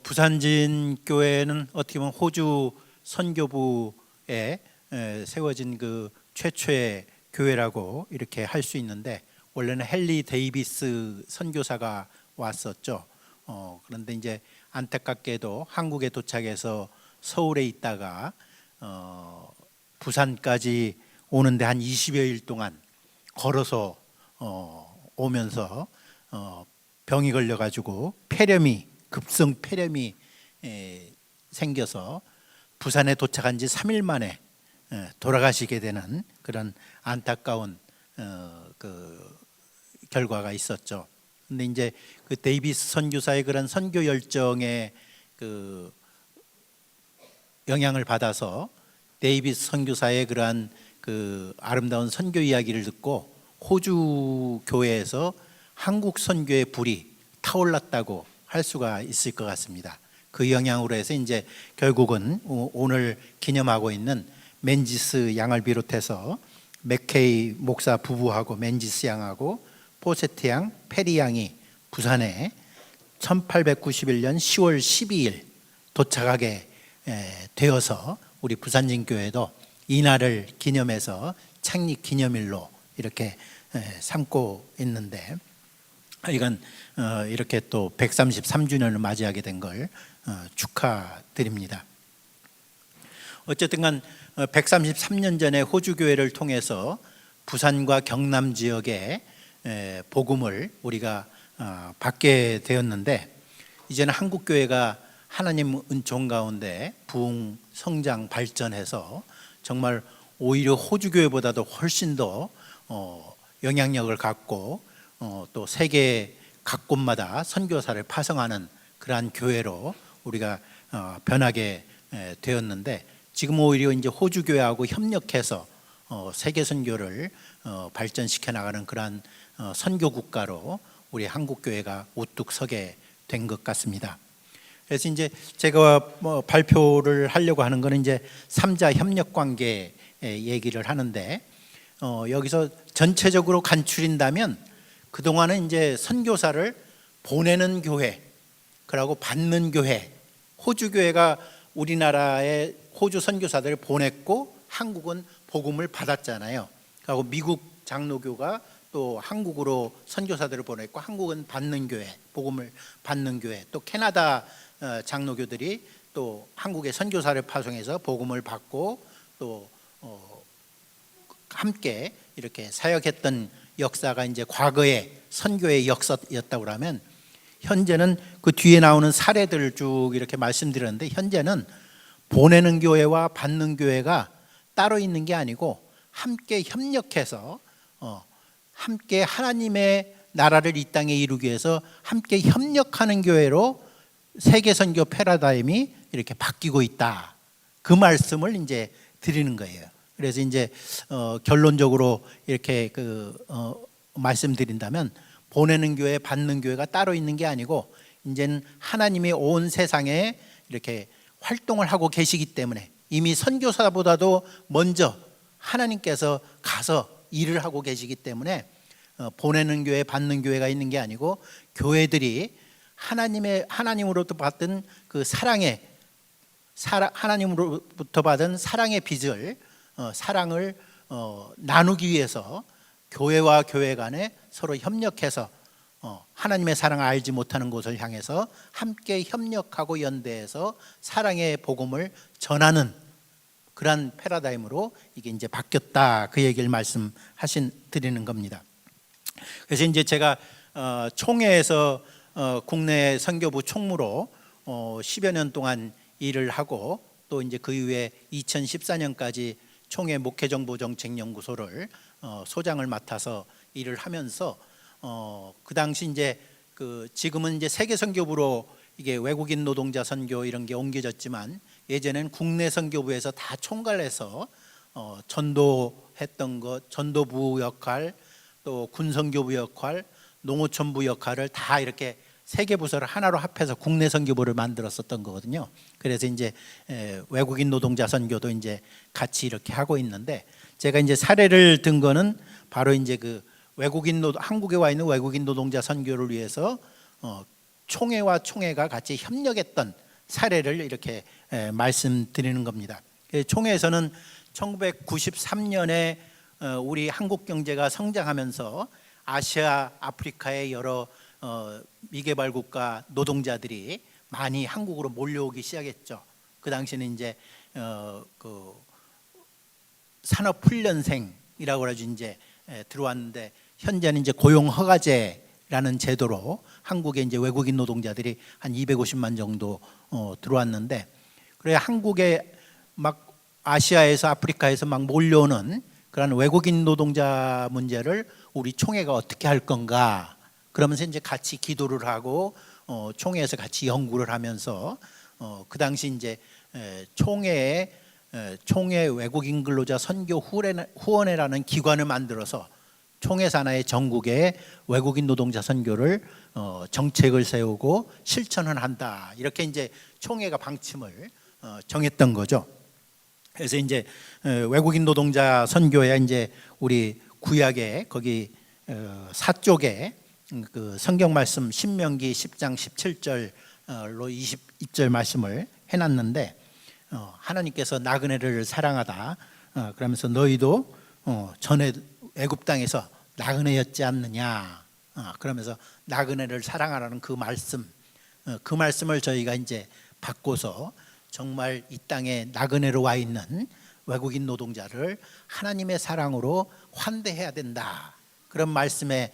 부산진 교회는 어떻게 보면 호주 선교부에 세워진 그 최초의 교회라고 이렇게 할 수 있는데, 원래는 헨리 데이비스 선교사가 왔었죠. 그런데 이제 안타깝게도 한국에 도착해서 서울에 있다가 부산까지 오는데 한 20여일 동안 걸어서 오면서 병이 걸려가지고 급성 폐렴이 생겨서 부산에 도착한 지 3일 만에 돌아가시게 되는 그런 안타까운 그 결과가 있었죠. 근데 이제 그 데이비스 선교사의 그런 선교 열정에 그 영향을 받아서 데이비스 선교사의 그러한 그 아름다운 선교 이야기를 듣고 호주 교회에서 한국 선교의 불이 타올랐다고 할 수가 있을 것 같습니다. 그 영향으로 해서 이제 결국은 오늘 기념하고 있는 맨지스 양을 비롯해서 맥케이 목사 부부하고 맨지스 양하고 포세트 양, 페리 양이 부산에 1891년 10월 12일 도착하게 되어서 우리 부산진 교회도 이날을 기념해서 창립 기념일로 이렇게 삼고 있는데, 이건 이렇게 또 133주년을 맞이하게 된 걸 축하드립니다. 어쨌든 간 133년 전에 호주 교회를 통해서 부산과 경남 지역에 복음을 우리가 받게 되었는데, 이제는 한국 교회가 하나님 은총 가운데 부흥 성장 발전해서 정말 오히려 호주 교회보다도 훨씬 더 영향력을 갖고 또 세계 각 곳마다 선교사를 파송하는 그러한 교회로 우리가 변하게 되었는데, 지금 오히려 이제 호주 교회하고 협력해서 세계 선교를 발전시켜 나가는 그러한 선교 국가로 우리 한국 교회가 우뚝 서게 된 것 같습니다. 그래서 이제 제가 발표를 하려고 하는 것은 이제 3자 협력 관계 얘기를 하는데, 여기서 전체적으로 간추린다면 그동안은 이제 선교사를 보내는 교회, 그리고 받는 교회, 호주 교회가 우리나라에 호주 선교사들을 보냈고 한국은 복음을 받았잖아요. 그리고 미국 장로교가 또 한국으로 선교사들을 보냈고 한국은 받는 교회, 복음을 받는 교회, 또 캐나다 장로교들이 또 한국에 선교사를 파송해서 복음을 받고 또 함께 이렇게 사역했던 역사가 이제 과거의 선교의 역사였다고 하면, 현재는 그 뒤에 나오는 사례들을 쭉 이렇게 말씀드렸는데, 현재는 보내는 교회와 받는 교회가 따로 있는 게 아니고 함께 협력해서 함께 하나님의 나라를 이 땅에 이루기 위해서 함께 협력하는 교회로 세계 선교 패러다임이 이렇게 바뀌고 있다, 그 말씀을 이제 드리는 거예요. 그래서 이제 결론적으로 이렇게 말씀드린다면, 보내는 교회, 받는 교회가 따로 있는 게 아니고 이제는 하나님이 온 세상에 이렇게 활동을 하고 계시기 때문에 이미 선교사보다도 먼저 하나님께서 가서 일을 하고 계시기 때문에 보내는 교회, 받는 교회가 있는 게 아니고 교회들이 하나님으로부터 받은 그 하나님으로부터 받은 사랑의 빚을 사랑을 나누기 위해서 교회와 교회 간에 서로 협력해서 하나님의 사랑을 알지 못하는 곳을 향해서 함께 협력하고 연대해서 사랑의 복음을 전하는 그러한 패러다임으로 이게 이제 바뀌었다, 그 얘기를 드리는 겁니다. 그래서 이제 제가 총회에서 국내 선교부 총무로 10여 년 동안 일을 하고, 또 이제 그 이후에 2014년까지 총회 목회정보정책연구소를 소장을 맡아서 일을 하면서 그 당시 이제 지금은 이제 세계 선교부로 이게 외국인 노동자 선교 이런 게 옮겨졌지만, 예전에는 국내 선교부에서 다 총괄해서 전도했던 것, 전도부 역할, 또 군선교부 역할, 농어촌부 역할을 다 이렇게 세 개 부서를 하나로 합해서 국내 선교부를 만들었었던 거거든요. 그래서 이제 외국인 노동자 선교도 이제 같이 이렇게 하고 있는데, 제가 이제 사례를 든 거는 바로 이제 그 한국에 와 있는 외국인 노동자 선교를 위해서 총회와 총회가 같이 협력했던 사례를 이렇게 말씀드리는 겁니다. 총회에서는 1993년에 우리 한국 경제가 성장하면서 아시아, 아프리카의 여러 미개발 국가 노동자들이 많이 한국으로 몰려오기 시작했죠. 그 당시는 이제 그 산업훈련생이라고 그러죠. 이제 들어왔는데 현재는 이제 고용허가제라는 제도로 한국에 이제 외국인 노동자들이 한 250만 정도 들어왔는데, 그래 한국에 막 아시아에서 아프리카에서 막 몰려오는 그런 외국인 노동자 문제를 우리 총회가 어떻게 할 건가, 그러면서 이제 같이 기도를 하고 총회에서 같이 연구를 하면서 그 당시 이제 총회 외국인 근로자 선교 후원회라는 기관을 만들어서 총회 산하의 전국에 외국인 노동자 선교를 정책을 세우고 실천을 한다, 이렇게 이제 총회가 방침을 정했던 거죠. 그래서 이제 외국인 노동자 선교에 이제 우리 구약에 거기 사쪽에 그 성경 말씀 신명기 10장 17절로 22절 말씀을 해놨는데, 하나님께서 나그네를 사랑하다 그러면서 너희도 전에 애굽 땅에서 나그네였지 않느냐, 그러면서 나그네를 사랑하라는 그 말씀을 저희가 이제 바꿔서 정말 이 땅에 나그네로 와 있는 외국인 노동자를 하나님의 사랑으로 환대해야 된다, 그런 말씀에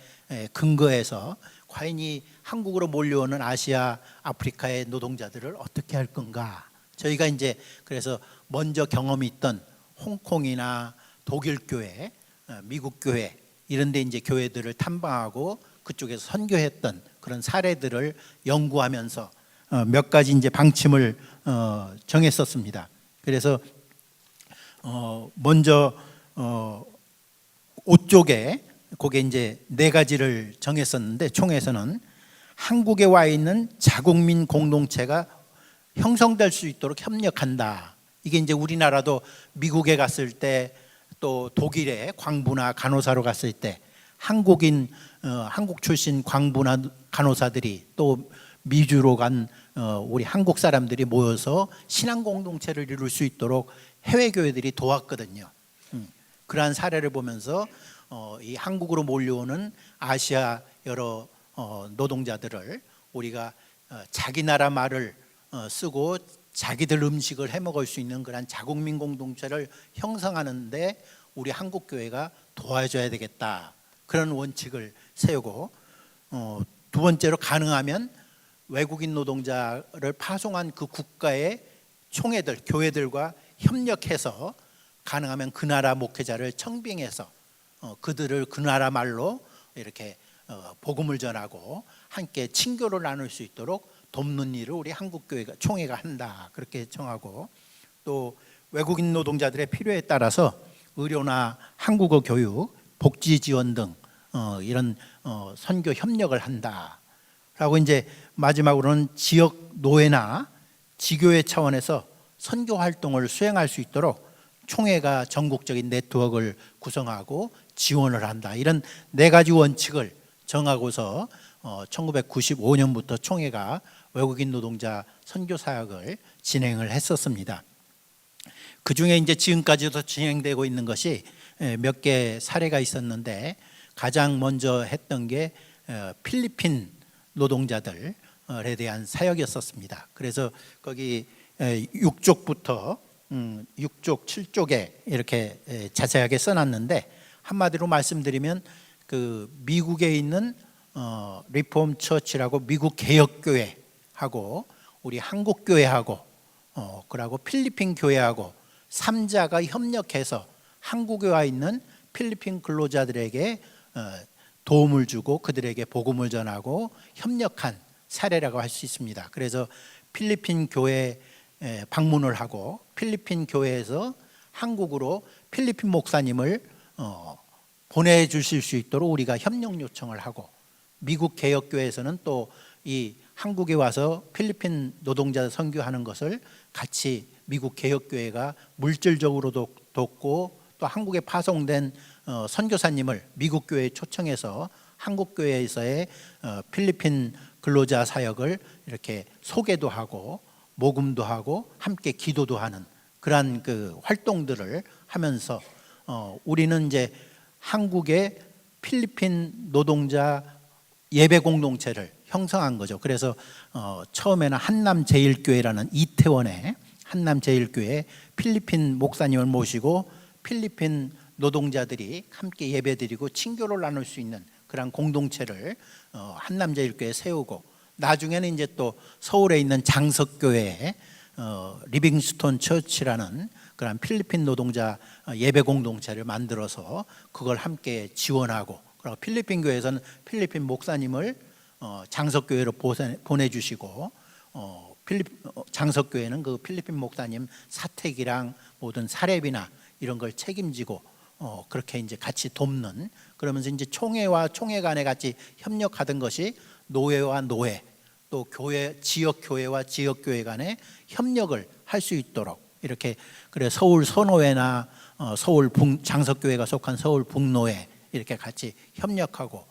근거해서 과연 이 한국으로 몰려오는 아시아, 아프리카의 노동자들을 어떻게 할 건가, 저희가 이제 그래서 먼저 경험이 있던 홍콩이나 독일 교회, 미국 교회 이런 데 이제 교회들을 탐방하고 그쪽에서 선교했던 그런 사례들을 연구하면서 몇 가지 이제 방침을 정했었습니다. 그래서 먼저 옷 쪽에 거기에 이제 4가지를 정했었는데, 총회에서는 한국에 와 있는 자국민 공동체가 형성될 수 있도록 협력한다. 이게 이제 우리나라도 미국에 갔을 때, 또 독일에 광부나 간호사로 갔을 때 한국 출신 광부나 간호사들이, 또 미주로 간 우리 한국 사람들이 모여서 신앙 공동체를 이룰 수 있도록 해외 교회들이 도왔거든요. 그러한 사례를 보면서 이 한국으로 몰려오는 아시아 여러 노동자들을 우리가 자기 나라 말을 쓰고 자기들 음식을 해 먹을 수 있는 그런 자국민 공동체를 형성하는데 우리 한국 교회가 도와줘야 되겠다, 그런 원칙을 세우고, 두 번째로 가능하면 외국인 노동자를 파송한 그 국가의 총회들, 교회들과 협력해서 가능하면 그 나라 목회자를 청빙해서 그들을 그 나라 말로 이렇게 복음을 전하고 함께 친교를 나눌 수 있도록 돕는 일을 우리 한국 교회가 총회가 한다, 그렇게 정하고, 또 외국인 노동자들의 필요에 따라서 의료나 한국어 교육, 복지 지원 등 이런 선교 협력을 한다라고, 이제 마지막으로는 지역 노회나 지교회 차원에서 선교 활동을 수행할 수 있도록 총회가 전국적인 네트워크를 구성하고 지원을 한다, 이런 4가지 원칙을 정하고서 1995년부터 총회가 외국인 노동자 선교 사역을 진행을 했었습니다. 그 중에 이제 지금까지도 진행되고 있는 것이 몇 개 사례가 있었는데, 가장 먼저 했던 게 필리핀 노동자들에 대한 사역이었습니다. 그래서 거기 6쪽부터 6쪽, 7쪽에 이렇게 자세하게 써놨는데, 한마디로 말씀드리면 그 미국에 있는 리폼 처치라고 미국 개혁교회하고 우리 한국 교회하고 그리고 필리핀 교회하고 3자가 협력해서 한국에 와 있는 필리핀 근로자들에게 도움을 주고 그들에게 복음을 전하고 협력한 사례라고 할 수 있습니다. 그래서 필리핀 교회 방문을 하고 필리핀 교회에서 한국으로 필리핀 목사님을 보내주실 수 있도록 우리가 협력 요청을 하고, 미국 개혁교회에서는 또 이 한국에 와서 필리핀 노동자 선교하는 것을 같이 미국 개혁교회가 물질적으로 돕고, 또 한국에 파송된 선교사님을 미국 교회에 초청해서 한국 교회에서의 필리핀 근로자 사역을 이렇게 소개도 하고 모금도 하고 함께 기도도 하는 그러한 그 활동들을 하면서 우리는 이제 한국의 필리핀 노동자 예배 공동체를 형성한 거죠. 그래서 처음에는 한남제일교회라는 이태원의 한남제일교회 필리핀 목사님을 모시고 필리핀 노동자들이 함께 예배드리고 친교를 나눌 수 있는 그런 공동체를 한남제일교회에 세우고, 나중에는 이제 또 서울에 있는 장석교회에 리빙스톤 처치라는 그런 필리핀 노동자 예배 공동체를 만들어서 그걸 함께 지원하고, 그리고 필리핀 교회에서는 필리핀 목사님을 장석교회로 보내주시고, 장석교회는 그 필리핀 목사님 사택이랑 모든 사례비나 이런 걸 책임지고 그렇게 이제 같이 돕는, 그러면서 이제 총회와 총회 간에 같이 협력하던 것이 노회와 노회, 또 교회, 지역 교회와 지역 교회 간에 협력을 할 수 있도록 이렇게, 그래 서울 선호회나 서울 장석교회가 속한 서울 북노회 이렇게 같이 협력하고,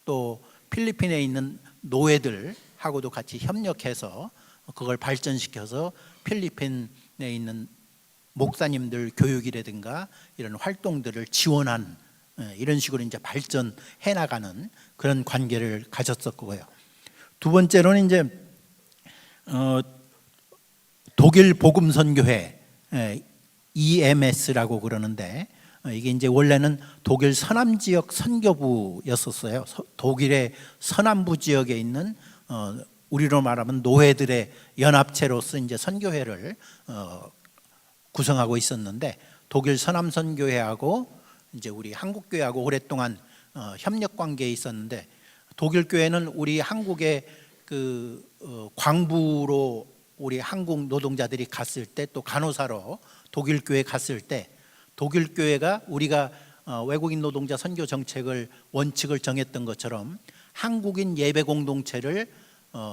또 필리핀에 있는 노회들하고도 같이 협력해서 그걸 발전시켜서 필리핀에 있는 목사님들 교육이라든가 이런 활동들을 지원하는, 이런 식으로 이제 발전해 나가는 그런 관계를 가졌었고요. 두 번째로는 이제 독일 복음선교회 EMS라고 그러는데, 이게 이제 원래는 독일 서남 지역 선교부였었어요. 독일의 서남부 지역에 있는 우리로 말하면 노회들의 연합체로서 이제 선교회를 구성하고 있었는데, 독일 서남 선교회하고 이제 우리 한국 교회하고 오랫동안 협력 관계에 있었는데, 독일 교회는 우리 한국의 그 광부로 우리 한국 노동자들이 갔을 때, 또 간호사로 독일 교회 갔을 때, 독일 교회가 우리가 외국인 노동자 선교 정책을 원칙을 정했던 것처럼 한국인 예배 공동체를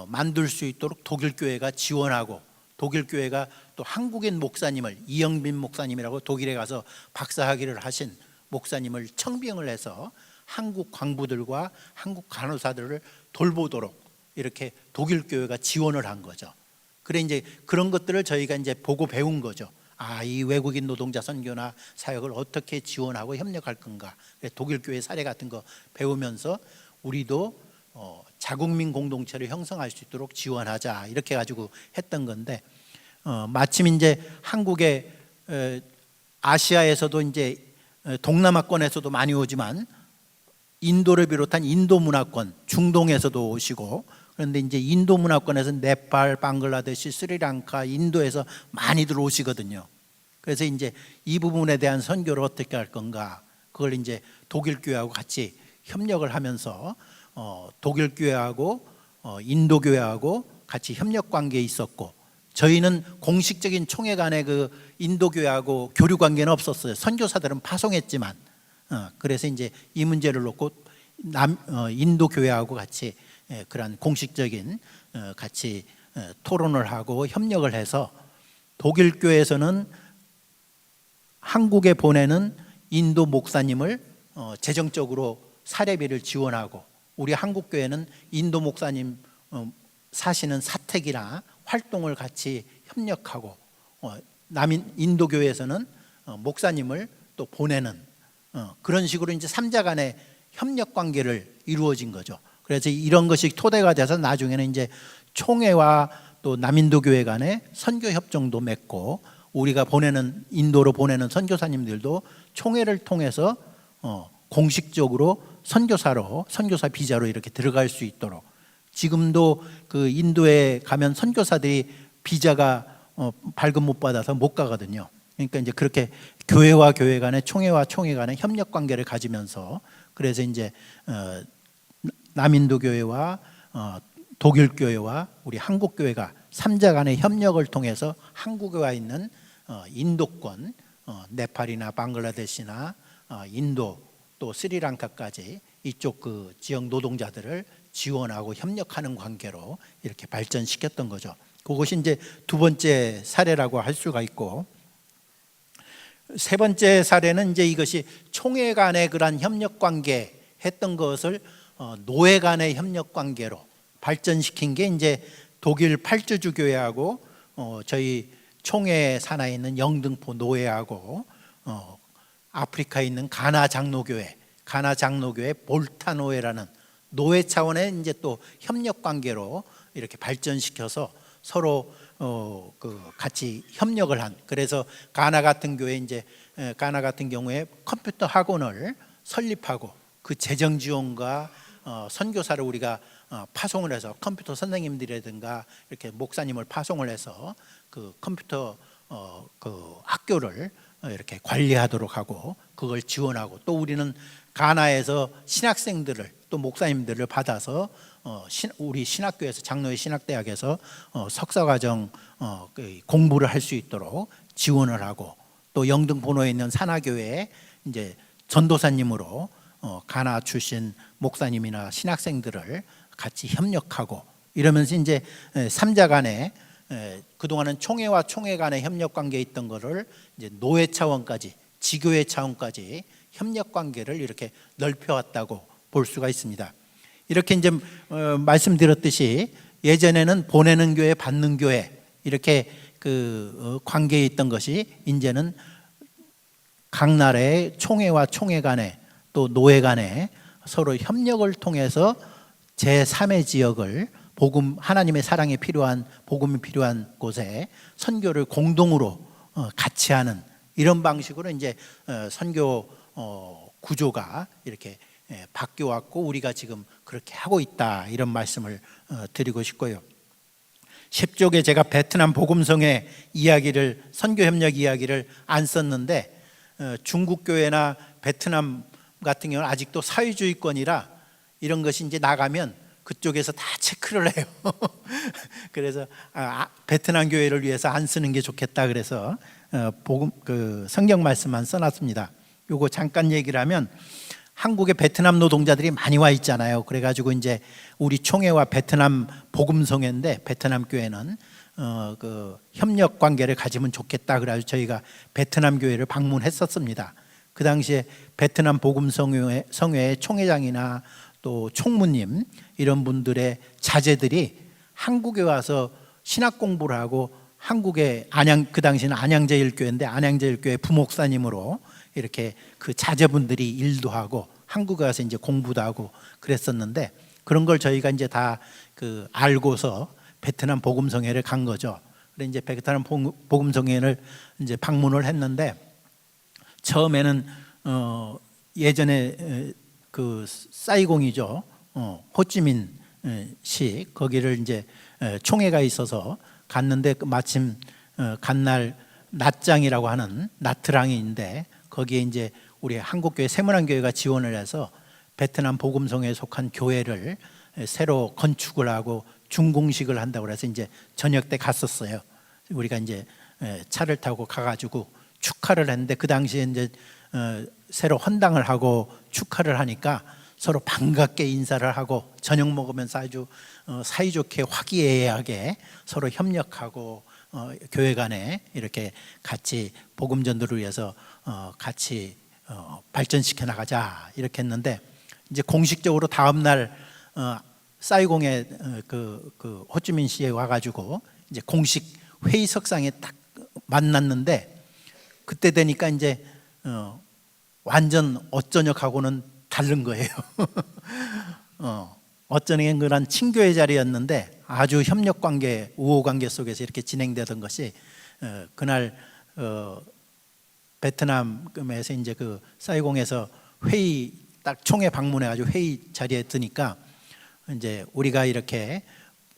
만들 수 있도록 독일 교회가 지원하고, 독일 교회가 또 한국인 목사님을, 이영빈 목사님이라고 독일에 가서 박사학위를 하신 목사님을 청빙을 해서 한국 광부들과 한국 간호사들을 돌보도록 이렇게 독일 교회가 지원을 한 거죠. 그래 이제 그런 것들을 저희가 이제 보고 배운 거죠. 이 외국인 노동자 선교나 사역을 어떻게 지원하고 협력할 건가. 독일 교회 사례 같은 거 배우면서 우리도 자국민 공동체를 형성할 수 있도록 지원하자, 이렇게 가지고 했던 건데, 마침 이제 한국의 아시아에서도 이제 동남아권에서도 많이 오지만 인도를 비롯한 인도 문화권, 중동에서도 오시고, 그런데 이제 인도 문화권에서 네팔, 방글라데시, 스리랑카, 인도에서 많이들 오시거든요. 그래서 이제 이 부분에 대한 선교를 어떻게 할 건가, 그걸 이제 독일 교회하고 같이 협력을 하면서 독일 교회하고 인도 교회하고 같이 협력 관계에 있었고, 저희는 공식적인 총회 간의 그 인도 교회하고 교류 관계는 없었어요. 선교사들은 파송했지만, 그래서 이제 이 문제를 놓고 인도 교회하고 같이 그런 공식적인 같이 토론을 하고 협력을 해서, 독일 교회에서는 한국에 보내는 인도 목사님을 재정적으로 사례비를 지원하고, 우리 한국 교회는 인도 목사님 사시는 사택이나 활동을 같이 협력하고, 인도 교회에서는 목사님을 또 보내는 그런 식으로 이제 3자 간의 협력 관계를 이루어진 거죠. 그래서 이런 것이 토대가 돼서 나중에는 이제 총회와 또 남인도 교회 간의 선교 협정도 맺고, 우리가 인도로 보내는 선교사님들도 총회를 통해서 공식적으로 선교사 비자로 이렇게 들어갈 수 있도록, 지금도 그 인도에 가면 선교사들이 비자가 발급 못 받아서 못 가거든요. 그러니까 이제 그렇게 교회와 교회 간의, 총회와 총회 간의 협력 관계를 가지면서, 그래서 이제 남인도 교회와 독일 교회와 우리 한국 교회가 3자 간의 협력을 통해서 한국에 와 있는 인도권, 네팔이나 방글라데시나 인도, 또 스리랑카까지 이쪽 그 지역 노동자들을 지원하고 협력하는 관계로 이렇게 발전시켰던 거죠. 그것이 이제 두 번째 사례라고 할 수가 있고, 세 번째 사례는 이제 이것이 총회 간의 그런 협력 관계 했던 것을 노회 간의 협력 관계로 발전시킨 게 이제 독일 팔주주 교회하고 저희 총회 산하에 있는 영등포 노회하고 아프리카에 있는 가나 장로교회 볼타노회라는 노회 차원의 이제 또 협력 관계로 이렇게 발전시켜서 서로 같이 협력을 한. 그래서 가나 같은 경우에 컴퓨터 학원을 설립하고 그 재정 지원과 선교사를 우리가 파송을 해서 컴퓨터 선생님들이라든가 이렇게 목사님을 파송을 해서 그 컴퓨터 그 학교를 이렇게 관리하도록 하고 그걸 지원하고, 또 우리는 가나에서 신학생들을 또 목사님들을 받아서 우리 신학교에서 장로회 신학대학에서 석사과정 공부를 할 수 있도록 지원을 하고, 또 영등포로에 있는 산하교회에 이제 전도사님으로 가나 출신 목사님이나 신학생들을 같이 협력하고, 이러면서 이제 삼자 간에 그동안은 총회와 총회 간의 협력 관계에 있던 거를 이제 노회 차원까지, 지교회 차원까지 협력 관계를 이렇게 넓혀왔다고 볼 수가 있습니다. 이렇게 이제 말씀드렸듯이 예전에는 보내는 교회, 받는 교회 이렇게 그 관계에 있던 것이 이제는 각 나라의 총회와 총회 간에 또 노회 간에 서로 협력을 통해서 제3의 지역을 하나님의 사랑이 필요한, 복음이 필요한 곳에 선교를 공동으로 같이 하는 이런 방식으로 이제 선교 구조가 이렇게 바뀌어 왔고, 우리가 지금 그렇게 하고 있다, 이런 말씀을 드리고 싶고요. 10쪽에 제가 베트남 복음성의 이야기를, 선교 협력 이야기를 안 썼는데, 중국 교회나 베트남 같은 경우는 아직도 사회주의권이라 이런 것이 이제 나가면 그쪽에서 다 체크를 해요. 그래서 베트남 교회를 위해서 안 쓰는 게 좋겠다, 그래서 성경 말씀만 써놨습니다. 요거 잠깐 얘기를 하면, 한국에 베트남 노동자들이 많이 와 있잖아요. 그래가지고 이제 우리 총회와 베트남 복음성회인데, 베트남 교회는 그 협력 관계를 가지면 좋겠다, 그래가지고 저희가 베트남 교회를 방문했었습니다. 그 당시에 베트남 복음성회의 총회장이나 또 총무님 이런 분들의 자제들이 한국에 와서 신학 공부를 하고, 한국의 그 당시는 안양제일교회인데 안양제일교회 부목사님으로 이렇게 그 자제분들이 일도 하고 한국에 와서 이제 공부도 하고 그랬었는데, 그런 걸 저희가 이제 다 그 알고서 베트남 복음성회를 간 거죠. 그래 이제 베트남 복음성회를 이제 방문을 했는데, 처음에는 예전에 그 사이공이죠, 호찌민 시, 거기를 이제 총회가 있어서 갔는데, 마침 간날 낮장이라고 하는 나트랑인데, 거기에 이제 우리 한국교회 세문안교회가 지원을 해서 베트남 복음성회에 속한 교회를 새로 건축을 하고 준공식을 한다고 해서 이제 저녁 때 갔었어요. 우리가 이제 차를 타고 가가지고 축하를 했는데, 그 당시에 이제 새로 헌당을 하고 축하를 하니까 서로 반갑게 인사를 하고 저녁 먹으면서 아주 사이좋게 화기애애하게 서로 협력하고 교회 간에 이렇게 같이 복음 전도를 위해서 같이 발전시켜 나가자, 이렇게 했는데, 이제 공식적으로 다음 날 사이공에 그 호찌민 씨에 와가지고 이제 공식 회의석상에 딱 만났는데, 그때 되니까 이제 완전 어쩌녁하고는 다른 거예요. 어쩌녁엔 그런 친교회 자리였는데 아주 협력 관계, 우호 관계 속에서 이렇게 진행되던 것이, 그날 베트남에서 이제 그 사이공에서 회의 딱 총회 방문해가지고 회의 자리에 드니까, 이제 우리가 이렇게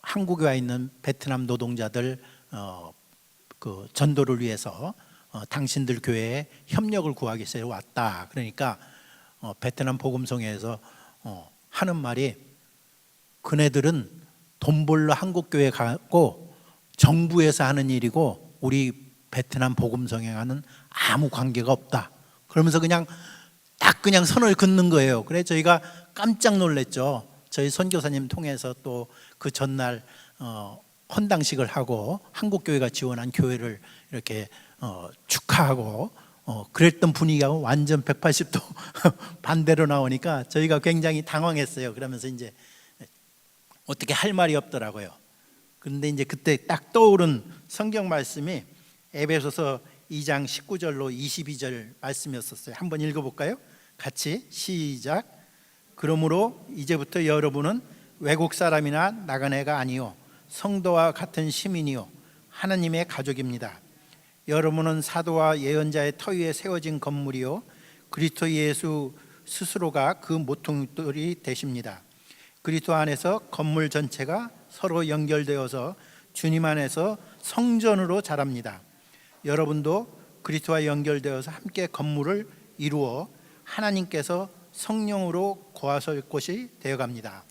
한국에 와 있는 베트남 노동자들 그 전도를 위해서 당신들 교회에 협력을 구하기 위해서 왔다. 그러니까 베트남 복음성회에서 하는 말이, 그네들은 돈 벌러 한국 교회 가고 정부에서 하는 일이고 우리 베트남 복음성회와는 아무 관계가 없다. 그러면서 그냥 선을 긋는 거예요. 그래서 저희가 깜짝 놀랐죠. 저희 선교사님 통해서 또 그 전날 헌당식을 하고 한국 교회가 지원한 교회를 이렇게 축하하고 그랬던 분위기가 완전 180도 반대로 나오니까 저희가 굉장히 당황했어요. 그러면서 이제 어떻게 할 말이 없더라고요. 그런데 이제 그때 딱 떠오른 성경 말씀이 에베소서 2장 19절로 22절 말씀이었었어요. 한번 읽어볼까요? 같이 시작. 그러므로 이제부터 여러분은 외국 사람이나 나그네가 아니요 성도와 같은 시민이요 하나님의 가족입니다. 여러분은 사도와 예언자의 터 위에 세워진 건물이요 그리스도 예수 스스로가 그 모퉁돌이 되십니다. 그리스도 안에서 건물 전체가 서로 연결되어서 주님 안에서 성전으로 자랍니다. 여러분도 그리스도와 연결되어서 함께 건물을 이루어 하나님께서 성령으로 거하실 곳이 되어갑니다.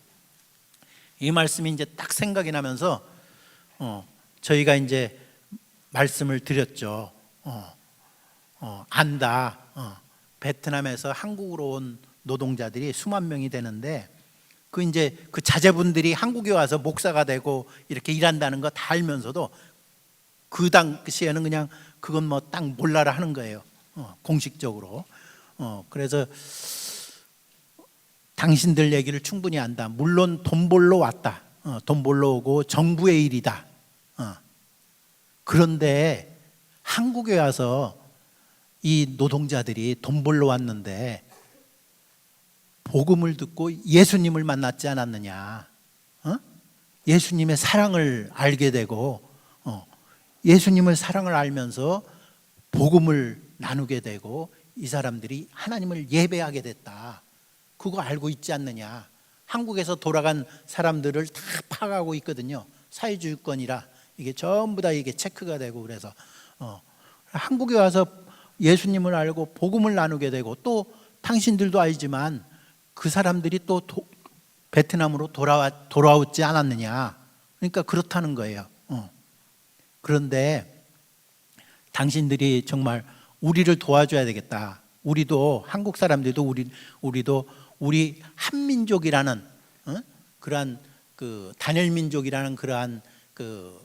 이 말씀이 이제 딱 생각이 나면서 저희가 이제 말씀을 드렸죠. 안다. 베트남에서 한국으로 온 노동자들이 수만 명이 되는데 그 이제 그 자제분들이 한국에 와서 목사가 되고 이렇게 일한다는 거 다 알면서도 그 당시에는 그냥 그건 뭐 딱 몰라라 하는 거예요. 공식적으로. 그래서 당신들 얘기를 충분히 안다. 물론 돈 벌러 왔다. 돈 벌러 오고 정부의 일이다. 그런데 한국에 와서 이 노동자들이 돈 벌러 왔는데 복음을 듣고 예수님을 만났지 않았느냐. 예수님의 사랑을 알게 되고 예수님의 사랑을 알면서 복음을 나누게 되고 이 사람들이 하나님을 예배하게 됐다. 그거 알고 있지 않느냐. 한국에서 돌아간 사람들을 다 파악하고 있거든요. 사회주의권이라 이게 전부 다 이게 체크가 되고 그래서 한국에 와서 예수님을 알고 복음을 나누게 되고 또 당신들도 알지만 그 사람들이 또 베트남으로 돌아오지 않았느냐. 그러니까 그렇다는 거예요. 그런데 당신들이 정말 우리를 도와줘야 되겠다. 우리도 한국 사람들도 우리도 우리 한민족이라는 그러한 그 단일 민족이라는 그러한 그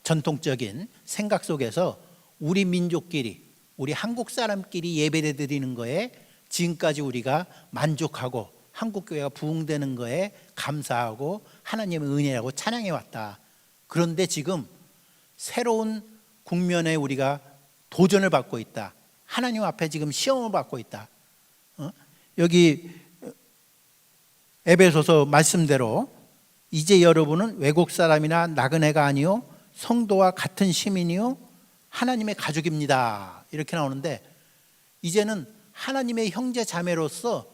전통적인 생각 속에서 우리 민족끼리 우리 한국 사람끼리 예배를 드리는 거에 지금까지 우리가 만족하고 한국 교회가 부흥되는 거에 감사하고 하나님의 은혜라고 찬양해 왔다. 그런데 지금 새로운 국면에 우리가 도전을 받고 있다. 하나님 앞에 지금 시험을 받고 있다. 여기 에베소서 말씀대로 이제 여러분은 외국 사람이나 나그네가 아니요 성도와 같은 시민이요 하나님의 가족입니다. 이렇게 나오는데 이제는 하나님의 형제 자매로서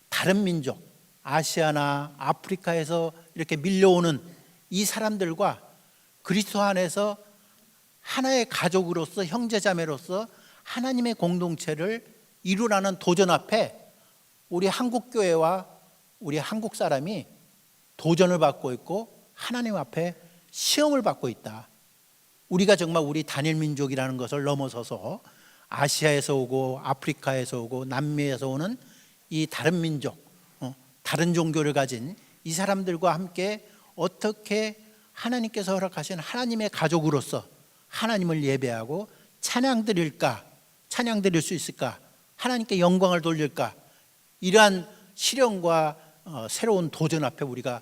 다른 민족, 아시아나 아프리카에서 이렇게 밀려오는 이 사람들과 그리스도 안에서 하나의 가족으로서 형제 자매로서 하나님의 공동체를 이루라는 도전 앞에 우리 한국 교회와 우리 한국 사람이 도전을 받고 있고 하나님 앞에 시험을 받고 있다. 우리가 정말 우리 단일 민족이라는 것을 넘어서서 아시아에서 오고 아프리카에서 오고 남미에서 오는 이 다른 민족, 다른 종교를 가진 이 사람들과 함께 어떻게 하나님께서 허락하신 하나님의 가족으로서 하나님을 예배하고 찬양 드릴 수 있을까? 하나님께 영광을 돌릴까? 이러한 실현과 새로운 도전 앞에 우리가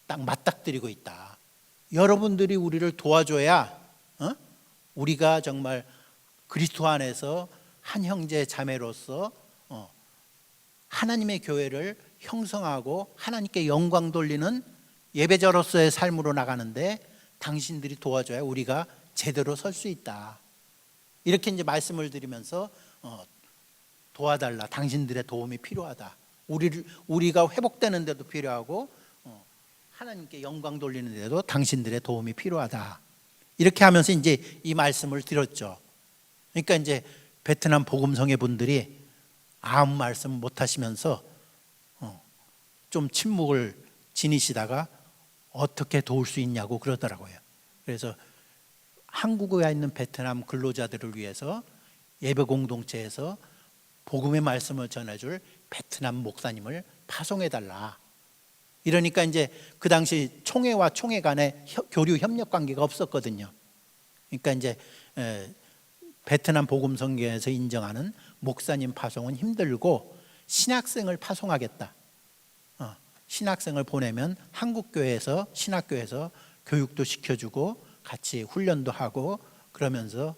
딱 맞닥뜨리고 있다. 여러분들이 우리를 도와줘야 우리가 정말 그리스도 안에서 한 형제 자매로서 하나님의 교회를 형성하고 하나님께 영광 돌리는 예배자로서의 삶으로 나가는데 당신들이 도와줘야 우리가 제대로 설 수 있다. 이렇게 이제 말씀을 드리면서 도와달라. 당신들의 도움이 필요하다. 우리가 회복되는 데도 필요하고 하나님께 영광 돌리는 데도 당신들의 도움이 필요하다. 이렇게 하면서 이제 이 말씀을 드렸죠. 그러니까 이제 베트남 복음성회 분들이 아무 말씀 못 하시면서 좀 침묵을 지니시다가 어떻게 도울 수 있냐고 그러더라고요. 그래서 한국에 와 있는 베트남 근로자들을 위해서 예배 공동체에서 복음의 말씀을 전해줄 베트남 목사님을 파송해달라. 이러니까 이제 그 당시 총회와 총회 간에 교류 협력 관계가 없었거든요. 그러니까 이제 베트남 복음성교회에서 인정하는 목사님 파송은 힘들고 신학생을 파송하겠다. 신학생을 보내면 한국 교회에서 신학교에서 교육도 시켜주고 같이 훈련도 하고 그러면서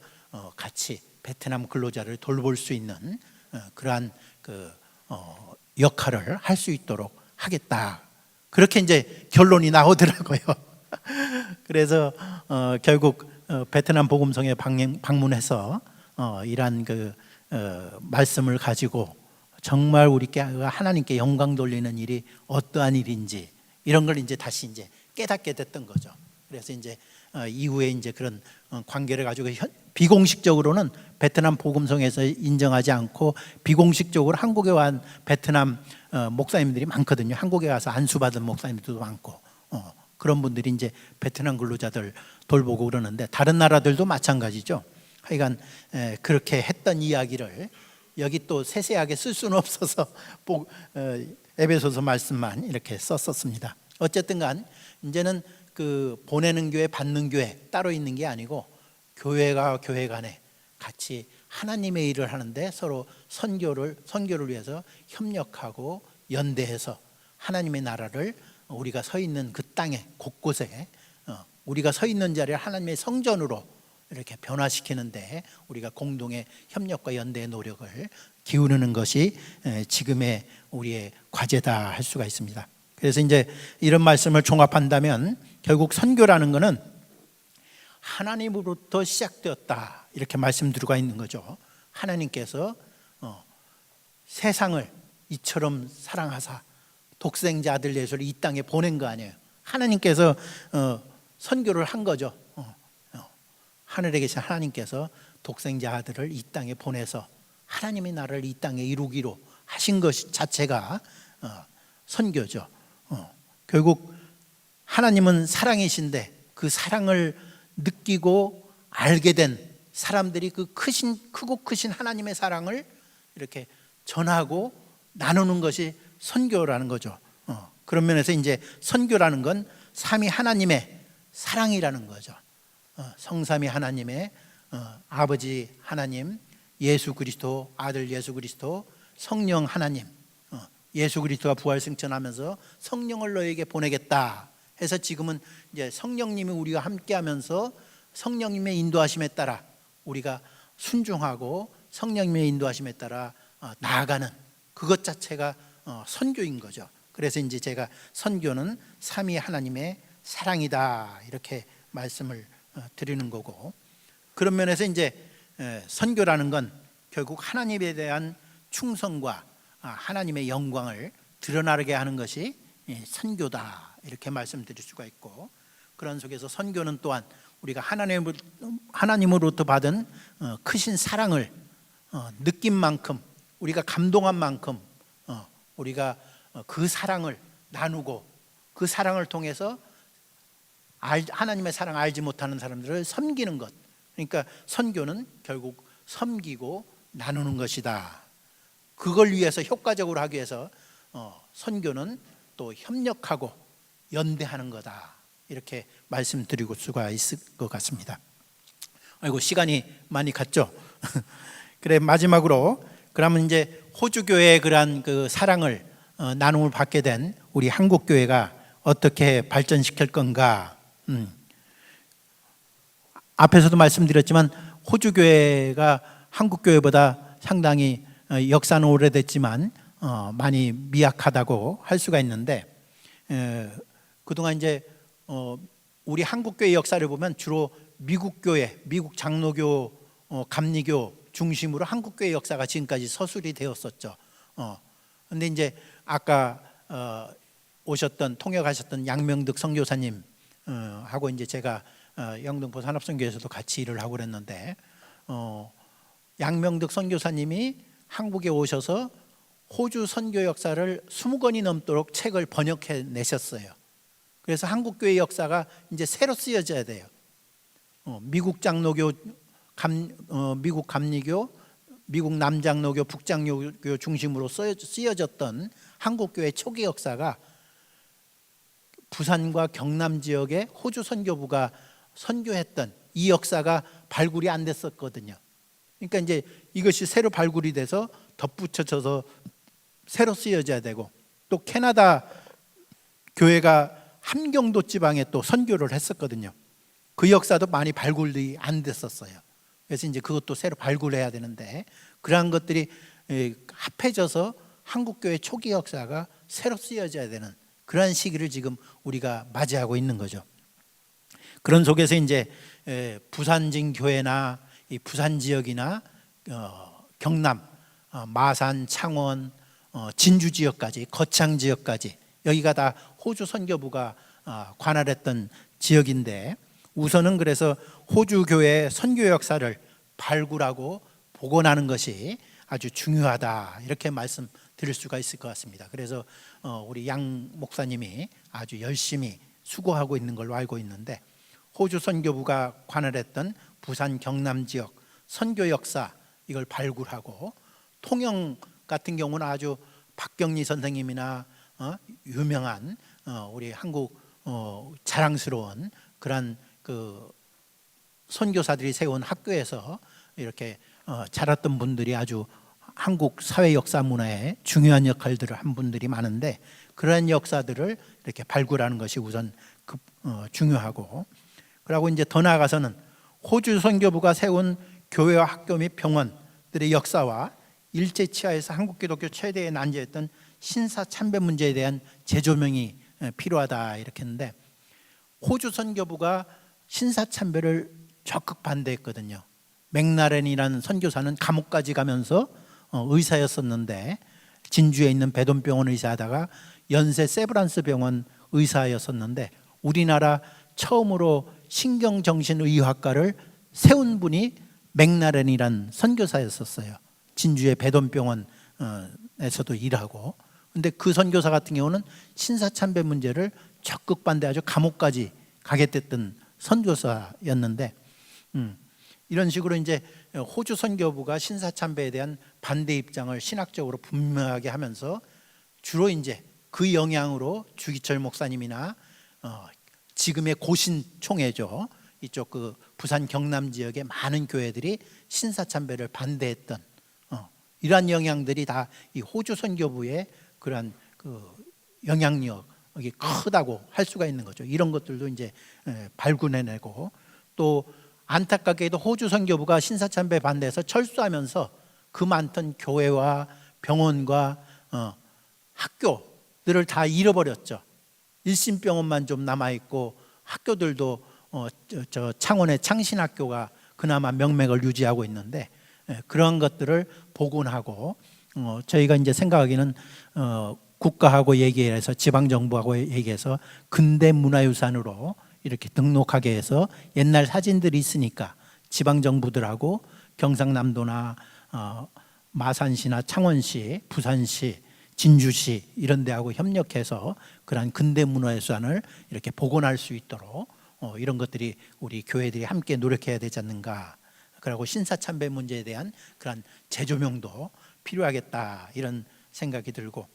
같이 베트남 근로자를 돌볼 수 있는 그러한 역할을 할 수 있도록 하겠다. 그렇게 이제 결론이 나오더라고요. 그래서 결국 베트남 복음성에 방문해서 이러한 말씀을 가지고 정말 우리께 하나님께 영광 돌리는 일이 어떠한 일인지 이런 걸 이제 다시 이제 깨닫게 됐던 거죠. 그래서 이제 이후에 이제 그런 관계를 가지고 비공식적으로는 베트남 복음성에서 인정하지 않고 비공식적으로 한국에 온 베트남 목사님들이 많거든요. 한국에 가서 안수받은 목사님들도 많고 그런 분들이 이제 베트남 근로자들 돌보고 그러는데 다른 나라들도 마찬가지죠. 하여간 그렇게 했던 이야기를 여기 또 세세하게 쓸 수는 없어서 에베소서 말씀만 이렇게 썼었습니다. 어쨌든 간 이제는 보내는 교회 받는 교회 따로 있는 게 아니고 교회가 교회 간에 같이 하나님의 일을 하는데 서로 선교를 위해서 협력하고 연대해서 하나님의 나라를 우리가 서 있는 그 땅에 곳곳에 우리가 서 있는 자리를 하나님의 성전으로 이렇게 변화시키는데 우리가 공동의 협력과 연대의 노력을 기울이는 것이 지금의 우리의 과제다 할 수가 있습니다. 그래서 이제 이런 말씀을 종합한다면 결국 선교라는 것은 하나님으로부터 시작되었다 이렇게 말씀드리고 있는 거죠. 하나님께서 세상을 이처럼 사랑하사 독생자 아들 예수를 이 땅에 보낸 거 아니에요. 하나님께서 선교를 한 거죠. 하늘에 계신 하나님께서 독생자 아들을 이 땅에 보내서 하나님의 나라를 이 땅에 이루기로 하신 것 자체가 선교죠. 결국 하나님은 사랑이신데 그 사랑을 느끼고 알게 된 사람들이 그 크고 크신 하나님의 사랑을 이렇게 전하고 나누는 것이 선교라는 거죠. 그런 면에서 이제 선교라는 건 삼위 하나님의 사랑이라는 거죠. 성삼위 하나님의 아버지 하나님, 예수 그리스도 아들 예수 그리스도, 성령 하나님. 예수 그리스도가 부활 승천하면서 성령을 너에게 보내겠다 해서 지금은 이제 성령님이 우리가 함께하면서 성령님의 인도하심에 따라 우리가 순종하고 성령님의 인도하심에 따라 나아가는 그것 자체가 선교인 거죠. 그래서 이제 제가 선교는 삼위 하나님의 사랑이다 이렇게 말씀을 드리는 거고, 그런 면에서 이제 선교라는 건 결국 하나님에 대한 충성과 하나님의 영광을 드러나게 하는 것이 선교다 이렇게 말씀드릴 수가 있고, 그런 속에서 선교는 또한 우리가 하나님으로부터 받은 크신 사랑을 느낀 만큼, 우리가 감동한 만큼 우리가 그 사랑을 나누고 그 사랑을 통해서 하나님의 사랑을 알지 못하는 사람들을 섬기는 것. 그러니까 선교는 결국 섬기고 나누는 것이다. 그걸 위해서 효과적으로 하기 위해서 선교는 또 협력하고 연대하는 거다 이렇게 말씀드리고 수가 있을 것 같습니다. 아이고 시간이 많이 갔죠. 그래 마지막으로 그러면 이제 호주 교회의 그러한 그 사랑을 나눔을 받게 된 우리 한국 교회가 어떻게 발전시킬 건가? 앞에서도 말씀드렸지만 호주 교회가 한국 교회보다 상당히 역사는 오래됐지만 많이 미약하다고 할 수가 있는데, 그동안 이제 우리 한국 교회 역사를 보면 주로 미국 교회, 미국 장로교, 감리교 중심으로 한국 교회 역사가 지금까지 서술이 되었었죠. 근데 이제 아까 통역하셨던 양명득 선교사님 하고 이제 제가 영등포 산업선교에서도 같이 일을 하고 그랬는데, 양명득 선교사님이 한국에 오셔서 호주 선교 역사를 20권이 넘도록 책을 번역해 내셨어요. 그래서 한국 교회 역사가 이제 새로 쓰여져야 돼요. 미국 장로교, 미국 감리교, 미국 남장로교, 북장로교 중심으로 쓰여졌던 한국 교회 초기 역사가 부산과 경남 지역에 호주 선교부가 선교했던 이 역사가 발굴이 안 됐었거든요. 그러니까 이제 이것이 새로 발굴이 돼서 덧붙여져서 새로 쓰여져야 되고, 또 캐나다 교회가 함경도 지방에 또 선교를 했었거든요. 그 역사도 많이 발굴이 안 됐었어요. 그래서 이제 그것도 새로 발굴해야 되는데, 그러한 것들이 합해져서 한국교회 초기 역사가 새로 쓰여져야 되는 그러한 시기를 지금 우리가 맞이하고 있는 거죠. 그런 속에서 이제 부산진 교회나 이 부산 지역이나 경남, 마산, 창원, 진주 지역까지, 거창 지역까지, 여기가 다 호주 선교부가 관할했던 지역인데, 우선은 그래서 호주 교회의 선교 역사를 발굴하고 복원하는 것이 아주 중요하다, 이렇게 말씀드릴 수가 있을 것 같습니다. 그래서 우리 양 목사님이 아주 열심히 수고하고 있는 걸로 알고 있는데, 호주 선교부가 관할했던 부산 경남 지역 선교 역사, 이걸 발굴하고, 통영 같은 경우는 아주 박경리 선생님이나 유명한 우리 한국 자랑스러운 그런 그 선교사들이 세운 학교에서 이렇게 자랐던 분들이 아주 한국 사회 역사 문화에 중요한 역할들을 한 분들이 많은데, 그러한 역사들을 이렇게 발굴하는 것이 우선 중요하고, 그리고 이제 더 나아가서는 호주 선교부가 세운 교회와 학교 및 병원들의 역사와 일제 치하에서 한국 기독교 최대의 난제였던 신사 참배 문제에 대한 재조명이 필요하다, 이렇게 했는데, 호주 선교부가 신사 참배를 적극 반대했거든요. 맥나렌이라는 선교사는 감옥까지 가면서 의사였었는데, 진주에 있는 배돈병원 의사하다가 연세 세브란스 병원 의사였었는데, 우리나라 처음으로 신경정신의학과를 세운 분이 맥나렌이란 선교사였었어요. 진주의 배돈병원에서도 일하고. 근데 그 선교사 같은 경우는 신사참배 문제를 적극 반대하죠. 감옥까지 가게 됐던 선교사였는데, 이런 식으로 이제 호주 선교부가 신사참배에 대한 반대 입장을 신학적으로 분명하게 하면서, 주로 이제 그 영향으로 주기철 목사님이나 지금의 고신총회죠, 이쪽 그 부산 경남 지역의 많은 교회들이 신사참배를 반대했던 이러한 영향들이 다 이 호주 선교부의 그러한 그 영향력이 크다고 할 수가 있는 거죠. 이런 것들도 이제 발굴해내고, 또 안타깝게도 호주 선교부가 신사참배 반대해서 철수하면서 그 많던 교회와 병원과 학교들을 다 잃어버렸죠. 일심병원만 좀 남아있고, 학교들도 저 창원의 창신학교가 그나마 명맥을 유지하고 있는데, 그런 것들을 복원하고, 저희가 이제 생각하기는 국가하고 얘기해서, 지방정부하고 얘기해서 근대 문화유산으로 이렇게 등록하게 해서, 옛날 사진들이 있으니까 지방정부들하고 경상남도나 마산시나 창원시, 부산시, 진주시 이런 데하고 협력해서 그러한 근대 문화유산을 이렇게 복원할 수 있도록 이런 것들이 우리 교회들이 함께 노력해야 되지 않는가. 그리고 신사참배 문제에 대한 그런 재조명도 필요하겠다, 이런 생각이 들고,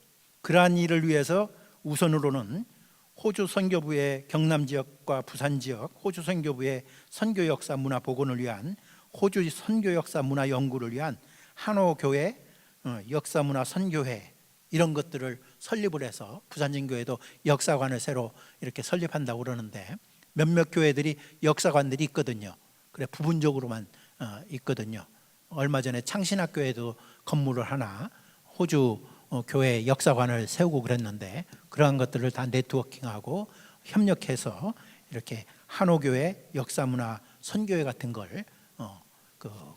그러한 일을 위해서 우선으로는 호주 선교부의 경남 지역과 부산 지역 호주 선교부의 선교 역사 문화 복원을 위한 호주 선교 역사 문화 연구를 위한 한호교회 역사 문화 선교회, 이런 것들을 설립을 해서, 부산진교회도 역사관을 새로 이렇게 설립한다고 그러는데, 몇몇 교회들이 역사관들이 있거든요. 그래 부분적으로만 있거든요. 얼마 전에 창신학교에도 건물을 하나 호주 교회 역사관을 세우고 그랬는데, 그러한 것들을 다 네트워킹하고 협력해서 이렇게 한호교회 역사문화 선교회 같은 걸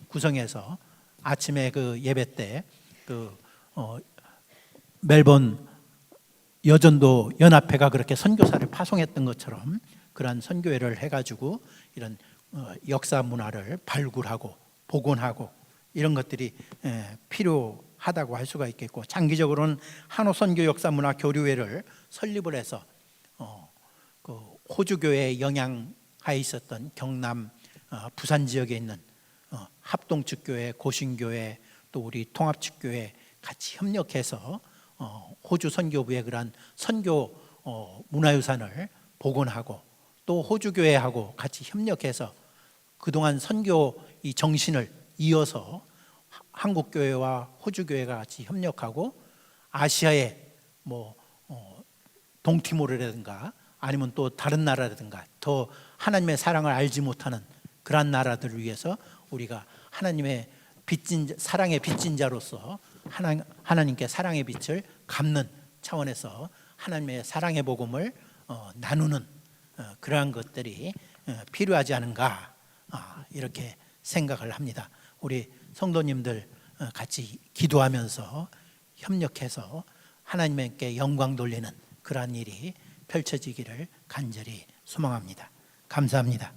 구성해서, 아침에 그 예배 때 멜번 여전도 연합회가 그렇게 선교사를 파송했던 것처럼, 그러한 선교회를 해가지고 이런 역사 문화를 발굴하고 복원하고 이런 것들이 필요하다고 할 수가 있겠고, 장기적으로는 한호 선교 역사 문화 교류회를 설립을 해서 그 호주교회의 영향하에 있었던 경남 부산 지역에 있는 합동측교회, 고신교회, 또 우리 통합측교회 같이 협력해서 호주 선교부의 그러한 선교 문화유산을 복원하고, 또 호주교회하고 같이 협력해서 그동안 선교 이 정신을 이어서 한국교회와 호주교회가 같이 협력하고, 아시아의 동티모르라든가 아니면 또 다른 나라라든가 더 하나님의 사랑을 알지 못하는 그러한 나라들을 위해서 우리가 하나님의 사랑의 빚진 자로서 하나님께 사랑의 빛을 갚는 차원에서 하나님의 사랑의 복음을 나누는 그러한 것들이 필요하지 않은가 이렇게 생각을 합니다. 우리 성도님들 같이 기도하면서 협력해서 하나님께 영광 돌리는 그러한 일이 펼쳐지기를 간절히 소망합니다. 감사합니다.